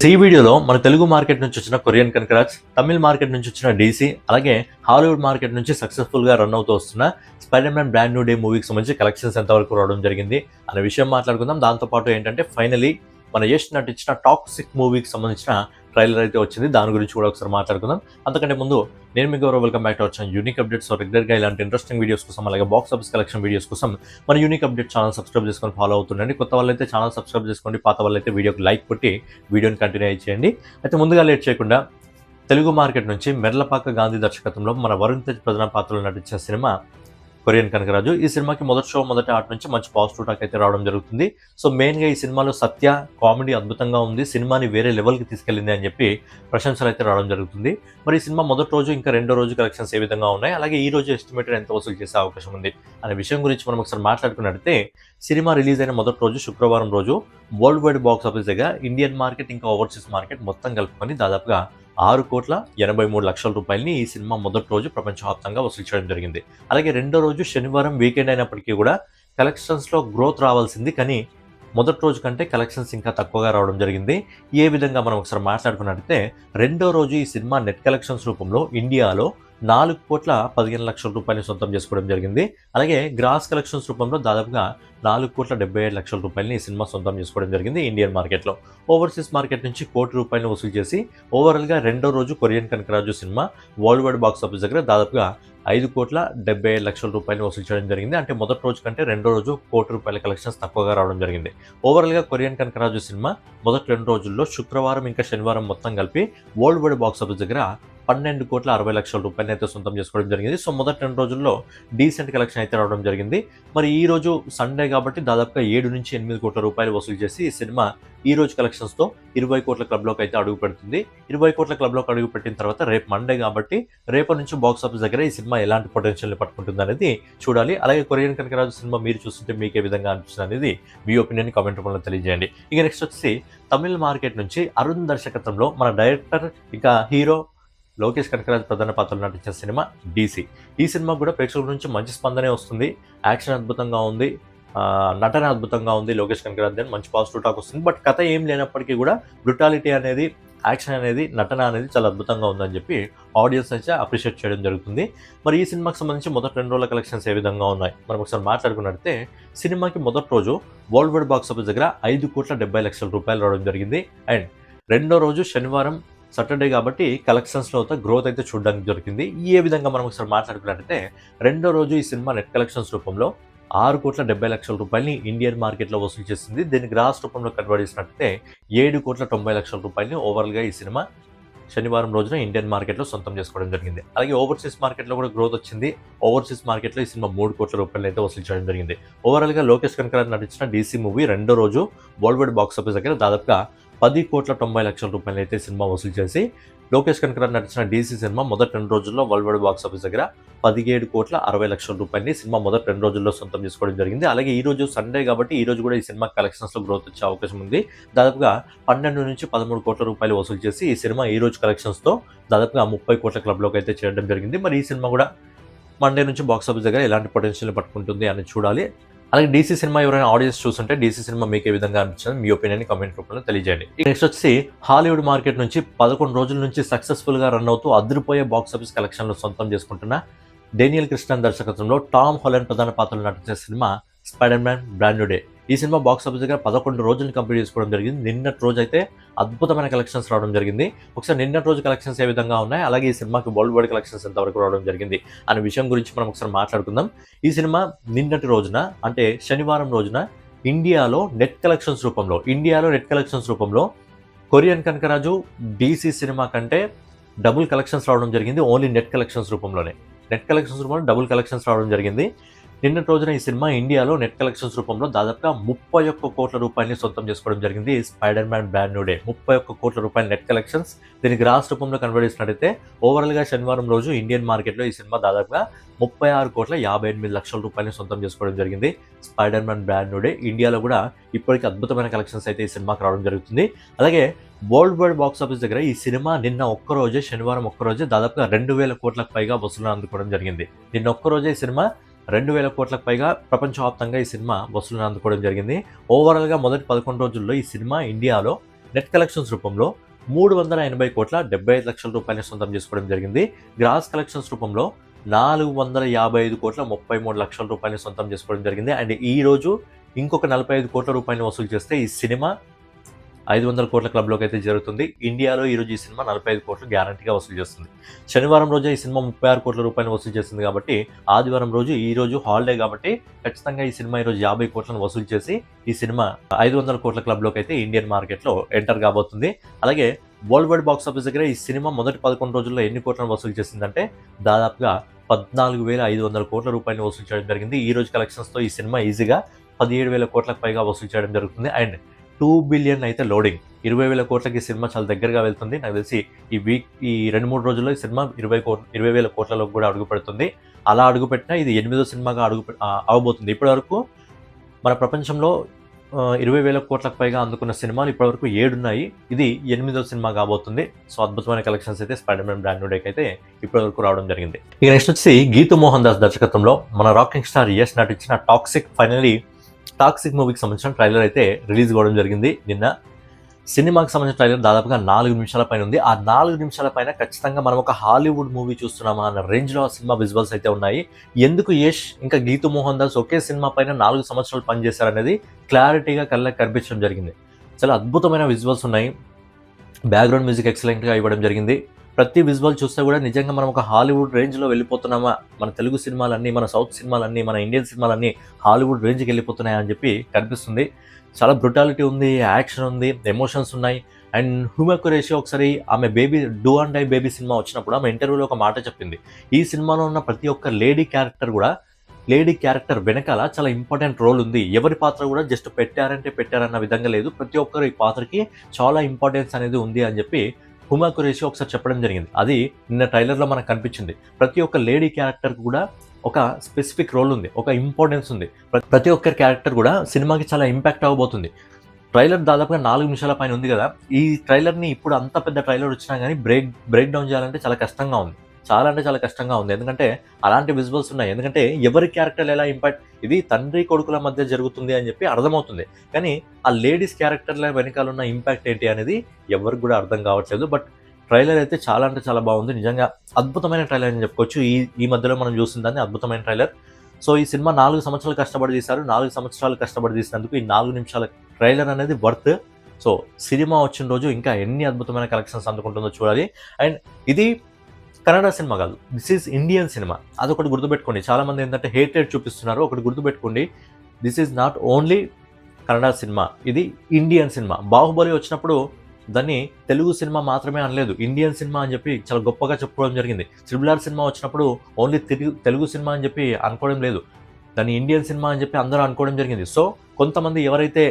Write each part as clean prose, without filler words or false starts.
ఈ వీడియోలో మన తెలుగు మార్కెట్ నుంచి వచ్చిన కొరియన్ కనకరాజ్, తమిళ మార్కెట్ నుంచి వచ్చిన డీసీ, అలాగే హాలీవుడ్ మార్కెట్ నుంచి సక్సెస్ఫుల్ గా రన్ అవుతూ వస్తున్న spider man brand new day మూవీకి సంబంధించి కలెక్షన్స్ ఎంతవరకు రావడం జరిగింది అనే విషయం మాట్లాడుకుందాం. దాంతోపాటు ఏంటంటే ఫైనలీ మన యష్ నటించిన టాక్సిక్ మూవీకి సంబంధించిన ట్రైలర్ అయితే వచ్చింది. దాని గురించి కూడా ఒకసారి మాట్లాడుకుందాం. అంతకంటే ముందు నేను మీకు వెల్కమ్ బ్యాక్ టు వచ్చాను యూనిక్ అప్డేట్స్. రెగ్యులర్గా ఇలాంటి ఇంట్రెస్టింగ్ వీడియోస్ కోసం, అలాగే బాక్స్ ఆఫీస్ కలెక్షన్ వీడియోస్ కోసం మన యూనిక్ అప్డేట్ ఛానల్ సబ్స్క్రైబ్ చేసుకొని ఫాలో అవుతుండండి. కొత్త వాళ్ళైతే ఛానల్ సబ్స్క్రైబ్ చేసుకోండి, పాత వాళ్ళైతే వీడియోకి లైక్ కొట్టి వీడియోని కంటిన్యూ చేయండి. అయితే ముందుగా లేట్ చేయకుండా తెలుగు మార్కెట్ నుంచి మెర్లపాక గాంధీ దర్శకత్వంలో మన వరుణ్ తేజ్ ప్రధాన పాత్రలో నటించిన సినిమా కొరియన్ కనకరాజు. ఈ సినిమాకి మొదటి ఆట నుంచి మంచి పాజిటివ్ టాక్ అయితే రావడం జరుగుతుంది. సో మెయిన్గా ఈ సినిమాలో సత్య కామెడీ అద్భుతంగా ఉంది, సినిమాని వేరే లెవెల్కి తీసుకెళ్ళింది అని చెప్పి ప్రశంసలు అయితే రావడం జరుగుతుంది. మరి ఈ సినిమా మొదటి రోజు ఇంకా రెండో రోజు కలెక్షన్స్ ఏ విధంగా ఉన్నాయి, అలాగే ఈ రోజు ఎస్టిమేటెడ్ ఎంత వసూలు చేసే అవకాశం ఉంది అనే విషయం గురించి మనం ఒకసారి మాట్లాడుకున్నట్లయితే, సినిమా రిలీజ్ అయిన మొదటి రోజు శుక్రవారం రోజు వరల్డ్ వైడ్ బాక్స్ ఆఫీస్ దగ్గర ఇండియన్ మార్కెట్ ఇంకా ఓవర్సీస్ మార్కెట్ మొత్తం కలుపుకొని దాదాపుగా 6,83,00,000 రూపాయలని ఈ సినిమా మొదటి రోజు ప్రపంచవ్యాప్తంగా వసూలు చేయడం జరిగింది. అలాగే రెండో రోజు శనివారం వీకెండ్ అయినప్పటికీ కూడా కలెక్షన్స్లో గ్రోత్ రావాల్సింది, కానీ మొదటి రోజు కంటే కలెక్షన్స్ ఇంకా తక్కువగా రావడం జరిగింది. ఏ విధంగా మనం ఒకసారి మాట్లాడుకున్నట్లయితే, రెండో రోజు ఈ సినిమా నెట్ కలెక్షన్స్ రూపంలో ఇండియాలో 4,15,00,000 రూపాయలని సొంతం చేసుకోవడం జరిగింది. అలాగే గ్రాస్ కలెక్షన్స్ రూపంలో దాదాపుగా 4,77,00,000 రూపాయలని ఈ సినిమా సొంతం చేసుకోవడం జరిగింది ఇండియన్ మార్కెట్లో. ఓవర్సీస్ మార్కెట్ నుంచి ₹1,00,00,000 వసూలు చేసి ఓవరాల్గా రెండో రోజు కొరియన్ కనకరాజు సినిమా వరల్డ్ వైడ్ బాక్స్ ఆఫీస్ దగ్గర దాదాపుగా ₹5,77,00,000 రూపాయలు వసూలు చేయడం జరిగింది. అంటే మొదటి రోజు కంటే రెండో రోజు ₹1,00,00,000 కలెక్షన్స్ తక్కువగా రావడం జరిగింది. ఓవరాల్గా కొరియన్ కనకరాజు సినిమా మొదటి 2 రోజుల్లో శుక్రవారం ఇంకా శనివారం మొత్తం కలిపి వరల్డ్ వైడ్ బాక్స్ ఆఫీస్ దగ్గర ₹12,60,00,000 రూపాయలు అయితే సొంతం చేసుకోవడం జరిగింది. సో మొదటి 2 రోజుల్లో డీసెంట్ కలెక్షన్ అయితే రావడం జరిగింది. మరి ఈ రోజు సండే కాబట్టి దాదాపుగా 7 నుంచి 8 కోట్ల రూపాయలు వసూలు చేసి ఈ సినిమా ఈ రోజు కలెక్షన్స్తో 20 కోట్ల క్లబ్లోకి అయితే అడుగు పెడుతుంది. 20 కోట్ల క్లబ్లోకి అడుగు పెట్టిన తర్వాత రేపు మండే కాబట్టి రేపటి నుంచి బాక్స్ ఆఫీస్ దగ్గర ఈ సినిమా ఎలాంటి పొటెన్షియల్ని పట్టుకుంటుంది అనేది చూడాలి. అలాగే కొరియన్ కనకరాజు సినిమా మీరు చూస్తుంటే మీకు ఏ విధంగా అనిపిస్తుంది అనేది మీ ఒపీనియన్ కామెంట్ రూపంలో తెలియజేయండి. ఇక నెక్స్ట్ వచ్చి తమిళ మార్కెట్ నుంచి అరుణ్ దర్శకత్వంలో మన డైరెక్టర్ ఇంకా హీరో లోకేష్ కనకరాజ్ ప్రధాన పాత్రలో నటించిన సినిమా డీసీ. ఈ సినిమా కూడా ప్రేక్షకుల నుంచి మంచి స్పందనే వస్తుంది. యాక్షన్ అద్భుతంగా ఉంది, నటన అద్భుతంగా ఉంది. లోకేష్ కనకరాజ్ అని మంచి పాజిటివ్ టాక్ వస్తుంది. బట్ కథ ఏం లేనప్పటికీ కూడా బ్రుటాలిటీ అనేది, యాక్షన్ అనేది, నటన అనేది చాలా అద్భుతంగా ఉందని చెప్పి ఆడియన్స్ అయితే అప్రిషియేట్ చేయడం జరుగుతుంది. మరి ఈ సినిమాకి సంబంధించి మొదటి 2 రోజుల కలెక్షన్స్ ఏ విధంగా ఉన్నాయి మనం ఒకసారి మాట్లాడుకున్నట్లయితే, సినిమాకి మొదటి రోజు వరల్డ్ వైడ్ బాక్స్ ఆఫీస్ దగ్గర ₹5,70,00,000 రూపాయలు రావడం జరిగింది. అండ్ రెండో రోజు శనివారం సాటర్డే కాబట్టి కలెక్షన్స్లో గ్రోత్ అయితే చూడడానికి దొరికింది. ఏ విధంగా మనం ఒకసారి మాట్లాడుకున్నట్లయితే, రెండో రోజు ఈ సినిమా నెట్ కలెక్షన్స్ రూపంలో ₹6,70,00,000 రూపాయలని ఇండియన్ మార్కెట్లో వసూలు చేసింది. దీన్ని గ్రాస్ రూపంలో కన్వర్ట్ చేసినట్లయితే ₹7,90,00,000 రూపాయలని ఓవరాల్గా ఈ సినిమా శనివారం రోజున ఇండియన్ మార్కెట్లో సొంతం చేసుకోవడం జరిగింది. అలాగే ఓవర్సీస్ మార్కెట్లో కూడా గ్రోత్ వచ్చింది. ఓవర్సీస్ మార్కెట్లో ఈ సినిమా ₹3,00,00,000 అయితే వసూలు చేయడం జరిగింది. ఓవరాల్గా లోకేష్ కనకరాజ్ నటించిన డీసీ మూవీ రెండో రోజు వరల్డ్ వైడ్ బాక్స్ ఆఫీస్ దగ్గర దాదాపుగా ₹10,90,00,000 రూపాయలు అయితే సినిమా వసూలు చేసి, లోకేష్ కనకరాజ్ నటించిన డీసీ సినిమా మొదటి 2 రోజుల్లో వరల్డ్ వైడ్ బాక్స్ ఆఫీస్ దగ్గర ₹17,60,00,000 రూపాయలని సినిమా మొదటి 2 రోజుల్లో సొంతం చేసుకోవడం జరిగింది. అలాగే ఈ రోజు సండే కాబట్టి ఈ రోజు కూడా ఈ సినిమా కలెక్షన్స్లో గ్రోత్ వచ్చే అవకాశం ఉంది. దాదాపుగా 12 నుంచి 13 కోట్ల రూపాయలు వసూలు చేసి ఈ సినిమా ఈ రోజు కలెక్షన్స్తో దాదాపుగా 30 కోట్ల క్లబ్లోకి అయితే చేరడం జరిగింది. మరి ఈ సినిమా కూడా మండే నుంచి బాక్స్ ఆఫీస్ దగ్గర ఎలాంటి పొటెన్షియల్ పట్టుకుంటుంది అని చూడాలి. అలాగే డీసీ సినిమా ఎవరైనా ఆడియన్స్ చూస్తుంటే డీసీ సినిమా మీకు ఏ విధంగా అనిపించింది మీ ఒపీనియన్ కామెంట్ రూపంలో తెలియజేయండి. నెక్స్ట్ వచ్చి హాలీవుడ్ మార్కెట్ నుంచి 11 రోజుల నుంచి సక్సెస్ఫుల్గా రన్ అవుతూ అదిరిపోయే బాక్స్ ఆఫీస్ కలెక్షన్లు సొంతం చేసుకుంటున్న డేనియల్ క్రిస్టన్ దర్శకత్వంలో టామ్ హాలండ్ ప్రధాన పాత్రలో నటించిన cinema spider man brand new day. ఈ సినిమా బాక్స్ ఆఫీస్ దగ్గర 11 రోజులు కంప్లీట్ చేసుకోవడం జరిగింది. నిన్నటి రోజు అయితే అద్భుతమైన కలెక్షన్స్ రావడం జరిగింది. ఒకసారి నిన్నటి రోజు కలెక్షన్స్ ఏ విధంగా ఉన్నాయి, అలాగే ఈ సినిమాకి వరల్డ్ వైడ్ కలెక్షన్స్ ఎంతవరకు రావడం జరిగింది అనే విషయం గురించి మనం ఒకసారి మాట్లాడుకుందాం. ఈ సినిమా నిన్నటి రోజున అంటే శనివారం రోజున ఇండియాలో నెట్ కలెక్షన్స్ రూపంలో కొరియన్ కనకరాజు డీసీ సినిమా కంటే డబుల్ కలెక్షన్స్ రావడం జరిగింది. ఓన్లీ నెట్ కలెక్షన్స్ రూపంలో డబుల్ కలెక్షన్స్ రావడం జరిగింది. నిన్నటి రోజున ఈ సినిమా ఇండియాలో నెట్ కలెక్షన్స్ రూపంలో దాదాపుగా 31 కోట్ల రూపాయలని సొంతం చేసుకోవడం జరిగింది. Spider man brand new day 31 కోట్ల రూపాయల నెట్ కలెక్షన్స్. దీనికి గ్రాస్ రూపంలో కన్వర్ట్ చేసినట్టయితే ఓవరాల్గా శనివారం రోజు ఇండియన్ మార్కెట్లో ఈ సినిమా దాదాపుగా 36,58,00,000 రూపాయలని సొంతం చేసుకోవడం జరిగింది. Spider man brand new day ఇండియాలో కూడా ఇప్పటికీ అద్భుతమైన కలెక్షన్స్ అయితే ఈ సినిమాకి రావడం జరుగుతుంది. అలాగే వరల్డ్ వైడ్ బాక్స్ ఆఫీస్ దగ్గర ఈ సినిమా శనివారం ఒక్కరోజే దాదాపుగా 2,000 కోట్లకు పైగా వసూలు అందుకోవడం జరిగింది. నిన్న ఒక్కరోజే ఈ సినిమా 2,000 కోట్లకు పైగా ప్రపంచవ్యాప్తంగా ఈ సినిమా వసూలును అందుకోవడం జరిగింది. ఓవరాల్గా మొదటి 11 రోజుల్లో ఈ సినిమా ఇండియాలో నెట్ కలెక్షన్స్ రూపంలో 380 కోట్ల 75 లక్షల రూపాయలని సొంతం చేసుకోవడం జరిగింది. గ్రాస్ కలెక్షన్స్ రూపంలో 455 కోట్ల 33 లక్షల రూపాయలని సొంతం చేసుకోవడం జరిగింది. అండ్ ఈ రోజు ఇంకొక 45 కోట్ల రూపాయలు వసూలు చేస్తే ఈ సినిమా 500 కోట్ల క్లబ్లోకి అయితే జరుగుతుంది. ఇండియాలో ఈరోజు ఈ సినిమా 45 కోట్లు గ్యారంటీగా వసూలు చేస్తుంది. శనివారం రోజే ఈ సినిమా 36 కోట్ల రూపాయలు వసూలు చేస్తుంది కాబట్టి ఆదివారం రోజు ఈ రోజు హాలిడే కాబట్టి ఖచ్చితంగా ఈ సినిమా ఈరోజు 50 కోట్లను వసూలు చేసి ఈ సినిమా 500 కోట్ల క్లబ్లోకి అయితే ఇండియన్ మార్కెట్లో ఎంటర్ కాబోతుంది. అలాగే వరల్డ్ వైడ్ బాక్స్ ఆఫీస్ దగ్గర ఈ సినిమా మొదటి 11 రోజుల్లో ఎన్ని కోట్లను వసూలు చేసిందంటే దాదాపుగా 14,500 కోట్ల రూపాయలు వసూలు చేయడం జరిగింది. ఈ రోజు కలెక్షన్స్తో ఈ సినిమా ఈజీగా 17,000 కోట్లకు పైగా వసూలు చేయడం జరుగుతుంది. అండ్ 2 బిలియన్ అయితే లోడింగ్, 20,000 కోట్లకి సినిమా చాలా దగ్గరగా వెళ్తుంది. నాకు తెలిసి ఈ 2-3 రోజుల్లో ఈ సినిమా 20,000 కోట్లలోకి కూడా అడుగు పెడుతుంది. అలా అడుగుపెట్టినా ఇది 8వ సినిమాగా అవబోతుంది. ఇప్పటివరకు మన ప్రపంచంలో 20,000 కోట్లకు పైగా అందుకున్న సినిమాలు ఇప్పటివరకు 7 ఉన్నాయి. ఇది 8వ సినిమా కాబోతుంది. సో అద్భుతమైన కలెక్షన్స్ అయితే స్పైడర్ మ్యాన్ బ్రాండ్ న్యూ డేకి అయితే ఇప్పటివరకు రావడం జరిగింది. ఇక నెక్స్ట్ వచ్చి గీతూ మోహన్ దాస్ దర్శకత్వంలో మన రాకింగ్ స్టార్ యష్ నటించిన టాక్సిక్ మూవీకి సంబంధించిన ట్రైలర్ అయితే రిలీజ్ అవ్వడం జరిగింది నిన్న. సినిమాకి సంబంధించిన ట్రైలర్ దాదాపుగా 4 నిమిషాల పైన ఉంది. ఆ 4 నిమిషాల పైన ఖచ్చితంగా మనం ఒక హాలీవుడ్ మూవీ చూస్తున్నామా అన్న రేంజ్లో ఆ సినిమా విజువల్స్ అయితే ఉన్నాయి. ఎందుకు యష్ ఇంకా గీతూ మోహన్ దాస్ ఒకే సినిమా పైన 4 సంవత్సరాలు పనిచేశారనేది క్లారిటీగా కళ్ళకి కనిపించడం జరిగింది. చాలా అద్భుతమైన విజువల్స్ ఉన్నాయి. బ్యాక్గ్రౌండ్ మ్యూజిక్ ఎక్సలెంట్గా ఇవ్వడం జరిగింది. ప్రతి విజువల్ చూస్తే కూడా నిజంగా మనం ఒక హాలీవుడ్ రేంజ్లో వెళ్ళిపోతున్నామా, మన తెలుగు సినిమాలన్నీ, మన సౌత్ సినిమాలన్నీ, మన ఇండియన్ సినిమాలన్నీ హాలీవుడ్ రేంజ్కి వెళ్ళిపోతున్నాయా అని చెప్పి కనిపిస్తుంది. చాలా బ్రుటాలిటీ ఉంది, యాక్షన్ ఉంది, ఎమోషన్స్ ఉన్నాయి. అండ్ హ్యూమా కురేషి ఒకసారి ఆమె డూ అండ్ డై బేబీ సినిమా వచ్చినప్పుడు ఆమె ఇంటర్వ్యూలో ఒక మాట చెప్పింది. ఈ సినిమాలో ఉన్న ప్రతి ఒక్క లేడీ క్యారెక్టర్ వెనకాల చాలా ఇంపార్టెంట్ రోల్ ఉంది. ఎవరి పాత్ర కూడా జస్ట్ పెట్టారన్న విధంగా లేదు. ప్రతి ఒక్కరు ఈ పాత్రకి చాలా ఇంపార్టెన్స్ అనేది ఉంది అని చెప్పి హ్యూమా కురేషి ఒకసారి చెప్పడం జరిగింది. అది నిన్న ట్రైలర్లో మనకు కనిపించింది. ప్రతి ఒక్క లేడీ క్యారెక్టర్కి కూడా ఒక స్పెసిఫిక్ రోల్ ఉంది, ఒక ఇంపార్టెన్స్ ఉంది. ప్రతి ఒక్కరి క్యారెక్టర్ కూడా సినిమాకి చాలా ఇంపాక్ట్ అవ్వబోతుంది. ట్రైలర్ దాదాపుగా 4 నిమిషాల పైన ఉంది కదా. ఈ ట్రైలర్ని ఇప్పుడు అంత పెద్ద ట్రైలర్ వచ్చినా కానీ బ్రేక్ డౌన్ చేయాలంటే చాలా కష్టంగా ఉంది. చాలా కష్టంగా ఉంది. ఎందుకంటే అలాంటి విజువల్స్ ఉన్నాయి. ఎందుకంటే ఎవరి క్యారెక్టర్ ఎలా ఇంపాక్ట్, ఇది తండ్రి కొడుకుల మధ్య జరుగుతుంది అని చెప్పి అర్థమవుతుంది. కానీ ఆ లేడీస్ క్యారెక్టర్ల వెనకాల ఉన్న ఇంపాక్ట్ ఏంటి అనేది ఎవరికి కూడా అర్థం కావట్లేదు. బట్ ట్రైలర్ అయితే చాలా బాగుంది. నిజంగా అద్భుతమైన ట్రైలర్ అని చెప్పుకోవచ్చు. ఈ మధ్యలో మనం చూసిన దాన్ని అద్భుతమైన ట్రైలర్. సో ఈ సినిమా 4 సంవత్సరాలు కష్టపడి తీశారు. 4 సంవత్సరాలు కష్టపడి తీసినందుకు ఈ 4 నిమిషాల ట్రైలర్ అనేది వర్త్. సో సినిమా వచ్చిన రోజు ఇంకా ఎన్ని అద్భుతమైన కలెక్షన్స్ అందుకుంటుందో చూడాలి. అండ్ ఇది కన్నడ సినిమా కాదు, దిస్ ఈజ్ ఇండియన్ సినిమా. అదొకటి గుర్తుపెట్టుకోండి. చాలామంది ఏంటంటే హేటెడ్ చూపిస్తున్నారు. ఒకటి గుర్తుపెట్టుకోండి, this is not only Kannada cinema, ఇది ఇండియన్ సినిమా. బాహుబలి వచ్చినప్పుడు దాన్ని తెలుగు సినిమా మాత్రమే అనలేదు, ఇండియన్ సినిమా అని చెప్పి చాలా గొప్పగా చెప్పుకోవడం జరిగింది. RRR సినిమా వచ్చినప్పుడు ఓన్లీ తెలుగు సినిమా అని చెప్పి అనుకోవడం లేదు, దాన్ని ఇండియన్ సినిమా అని చెప్పి అందరూ అనుకోవడం జరిగింది. సో కొంతమంది ఎవరైతే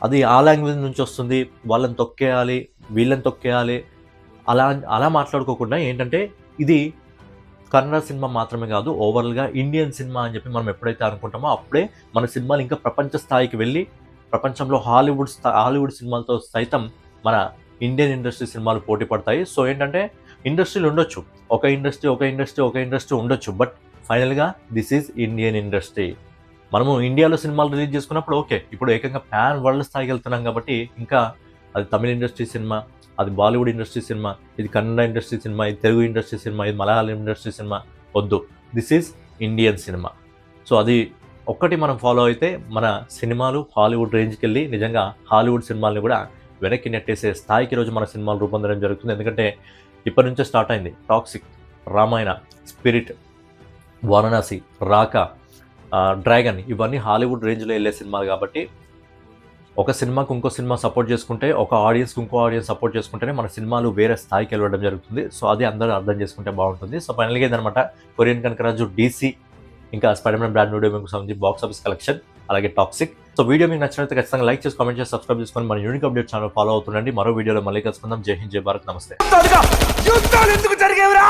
అది ఆ లాంగ్వేజ్ నుంచి వస్తుంది, వాళ్ళని తొక్కేయాలి, వీళ్ళని తొక్కేయాలి, అలా మాట్లాడుకోకుండా ఏంటంటే ఇది కన్నడ సినిమా మాత్రమే కాదు, ఓవరాల్గా ఇండియన్ సినిమా అని చెప్పి మనం ఎప్పుడైతే అనుకుంటామో అప్పుడే మన సినిమాలు ఇంకా ప్రపంచ స్థాయికి వెళ్ళి ప్రపంచంలో హాలీవుడ్ సినిమాలతో సైతం మన ఇండియన్ ఇండస్ట్రీ సినిమాలు పోటీ పడతాయి. సో ఏంటంటే ఇండస్ట్రీలు ఉండొచ్చు, ఒక ఇండస్ట్రీ ఉండొచ్చు, బట్ ఫైనల్గా దిస్ ఈజ్ ఇండియన్ ఇండస్ట్రీ. మనము ఇండియాలో సినిమాలు రిలీజ్ చేసుకున్నప్పుడు ఓకే, ఇప్పుడు ఏకంగా ప్యాన్ వరల్డ్ స్థాయికి వెళ్తున్నాం కాబట్టి ఇంకా అది తమిళ ఇండస్ట్రీ సినిమా, అది బాలీవుడ్ ఇండస్ట్రీ సినిమా, ఇది కన్నడ ఇండస్ట్రీ సినిమా, ఇది తెలుగు ఇండస్ట్రీ సినిమా, ఇది మలయాళం ఇండస్ట్రీ సినిమా వద్దు, this is Indian cinema. So అది ఒక్కటి మనం ఫాలో అయితే మన సినిమాలు హాలీవుడ్ రేంజ్కి వెళ్ళి నిజంగా హాలీవుడ్ సినిమాల్ని కూడా వెనక్కి నెట్టేసే స్థాయికి రోజు మన సినిమాలు రూపొందడం జరుగుతుంది. ఎందుకంటే ఇప్పటి నుంచే స్టార్ట్ అయింది టాక్సిక్, రామాయణ, స్పిరిట్, వారణాసి, రాక, డ్రాగన్, ఇవన్నీ హాలీవుడ్ రేంజ్లో వెళ్ళే సినిమాలు కాబట్టి ఒక సినిమాకు ఇంకో సినిమా సపోర్ట్ చేసుకుంటే, ఒక ఆడియన్స్కి ఇంకో ఆడియన్స్ సపోర్ట్ చేసుకుంటేనే మన సినిమాలు వేరే స్థాయికి వెళ్ళడం జరుగుతుంది. సో అది అందరూ అర్థం చేసుకుంటే బాగుంటుంది. సో ఫైనల్గా ఏంటనమాట, కొరియన్ కనకరాజు, DC, ఇంకా spider man brand new day మీకు సంబంధించి బాక్స్ ఆఫీస్ కలెక్షన్, అలాగే టాక్సిక్. సో వీడియో మీకు నచ్చినట్లయితే ఖచ్చితంగా లైక్ చేసి, కామెంట్ చేసి, సబ్స్క్రైబ్ చేసుకొని మన యూనిక్ అప్డేట్ ఛానల్ ఫాలో అవుతుండండి. మరో వీడియోలో మళ్ళీ కలుసుకుందాం. జై హింద్, జై భారత్, నమస్తే. యుద్ధాలు ఎందుకు జరిగేవిరా?